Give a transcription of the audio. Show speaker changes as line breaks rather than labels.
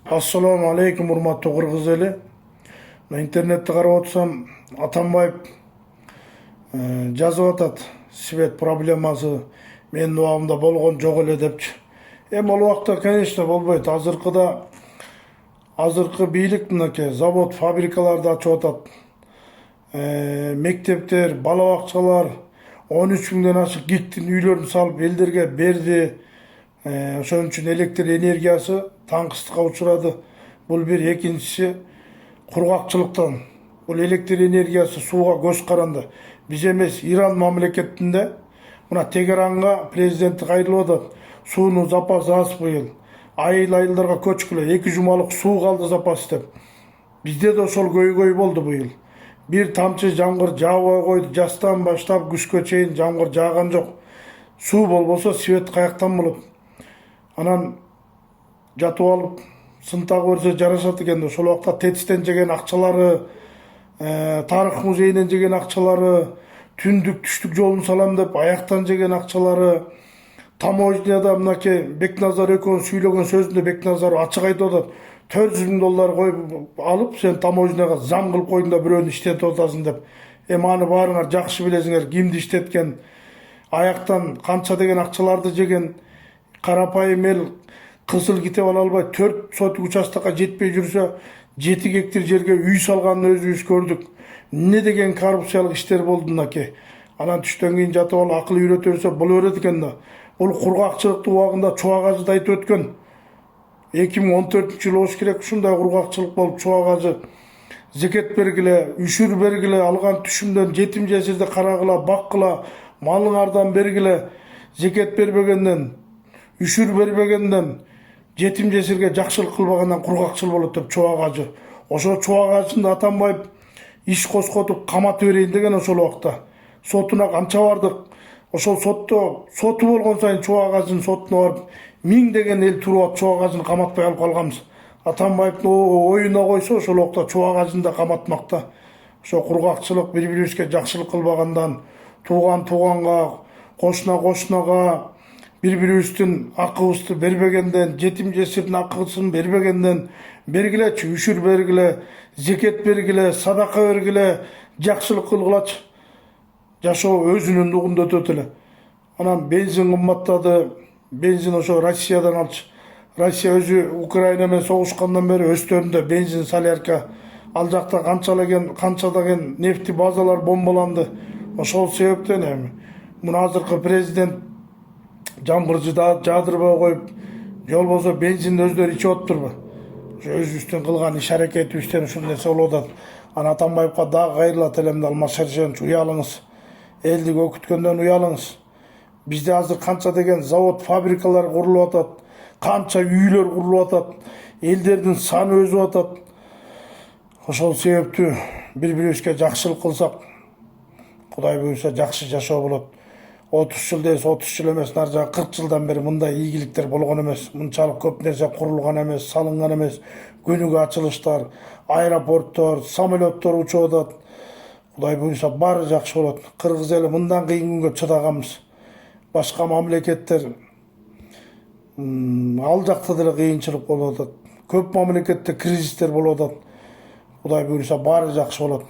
Assalamu alaikum, урматтуу кыргыз эли. Интернетти карап отсам, Атамбаев жазып атат, свет проблемасы менин убагымда болгон жок эле депчи. Эми ал убакта, конечно, болбойт. Азыркы бийлик мынакей завод, фабрикаларды ачып атат. Мектептер, бала бакчалар 13 миңден ашык гиктин үйлөрүн салып элдерге берди. Ошон үчүн электр энергиясы таңкыстыкка учурады. Бул бир, экинчиси кургакчылыктан. Бул электр энергиясы сууга көз каранды. Биз эмес, Иран мамлекетинде мына Тегеранга президенти кайрылып атат. Суунун запасы аз быйыл. Айылдарга көчкүлө 2 жумалык суу калды запас деп. Бизде да ошол көйгөй болду быйыл. Бир тамчы жамгыр жаабай койду. Жастан баштап күзгө чейин жамгыр жааган жок. Суу болбосо свет каяктан болот? Анан жатып алып сынтак көрсө жарашат экен. Ошол убакта ТЭЦтен жеген акчалары, тарых музейинен жеген акчалары, түндүк түштүк жолун салам деп аяктан жеген акчалары, таможняда мынакей Бекназар экөөнүн сүйлөгөн сөзүндө Бекназар ачык айтып атат. 400 миң доллар коюп алып, сен таможняга зам кылып койдуң да бирөөнү иштетип атасың деп. Эми аны баарыңар жакшы билесиңер, кимди иштеткен, аяктан канча деген акчаларды жеген. Карапайым эл кызыл китеп ала албай 4 сотик участокко жетпей жүрсө 7 гектар жерге үй салганын өзүбүз көрдүк. Не деген коррупциялык иштер болду мынакей. Анан түштөн кийин жатып алып акыл үйрөтө берсе боло берет экен да. Бул кургакчылыктын убагында Чубак ажы да айтып өткөн. 2014-жылы болуш керек ушундай кургакчылык болуп, Чубак ажы зекет бергиле, үшүр бергиле, алган түшүмдөн жетим жесирди карагыла, баккыла, малыңардан бергиле, зекет бербегенден, үшүр бербегенден, жетим жесирге жакшылык кылбагандан кургакчыл болот деп Чубак ажы. Ошо Чубак ажында Атамбаев иш козготуп каматып берейин деген ошол убакта. Сотуна канча бардык. Ошол соту болгон сайын Чубак ажынын сотуна барып 1000 деген эл туруп Чубак ажыны каматпай алып калганбыз. Атамбаевдин оюна койсо ошол убакта Чубак ажында каматмакта. Ошо кургакчылык, бири-бирибизге жакшылык кылбагандан, туганга, кошунага бири-бирибиздин акыбызды бербегенден, жетим жесирдин акысын бербегенден, бергилечи, үшүр бергиле, зекет бергиле, садака бергиле, жакшылык кылгылачы. Жашоо өзүнүн нугунда өтөт эле. Анан бензин кымбаттады. Бензин ошо Россиядан алчы. Россия өзү Украина менен согушкандан бери өстөрүндө бензин солярка. Ал жакта канча деген нефти базалар бомбаланды. Ошол себептен эми мына азыркы президент жамгырды жаадырбай коюп, же болбосо бензинди өздөрү ичип отурбу? Ошо өзүбүздүн кылган иш аракетибизден ушул нерсе болуп атат. Анан Атамбаевка дагы кайрылат элем, Алмаз Шаршенович, уялыңыз. Элди көкүткөндөн уялыңыз. Бизде азыр канча деген завод, фабрикалар курулуп атат, канча үйлөр курулуп атат, элдердин саны өсүп атат. Ошол себептүү бири-бирибизге жакшылык кылсак, Кудай буйруса жакшы жашоо болот. 30 жыл десе 30 жыл эмес, нар жагы 40 жылдан бери мындай ийгиликтер болгон эмес, мынчалык көп нерсе курулган эмес, салынган эмес. Күнүгө ачылыштар, аэропорттор, самолеттор учуп атат. Кудай буйруса баары жакшы болот. Кыргыз эли мындан кыйын күнгө чыдаганбыз. Башка мамлекеттер ал жакта деле кыйынчылык болуп атат. Көп мамлекетте кризистер болуп атат. Кудай буйруса баары жакшы болот.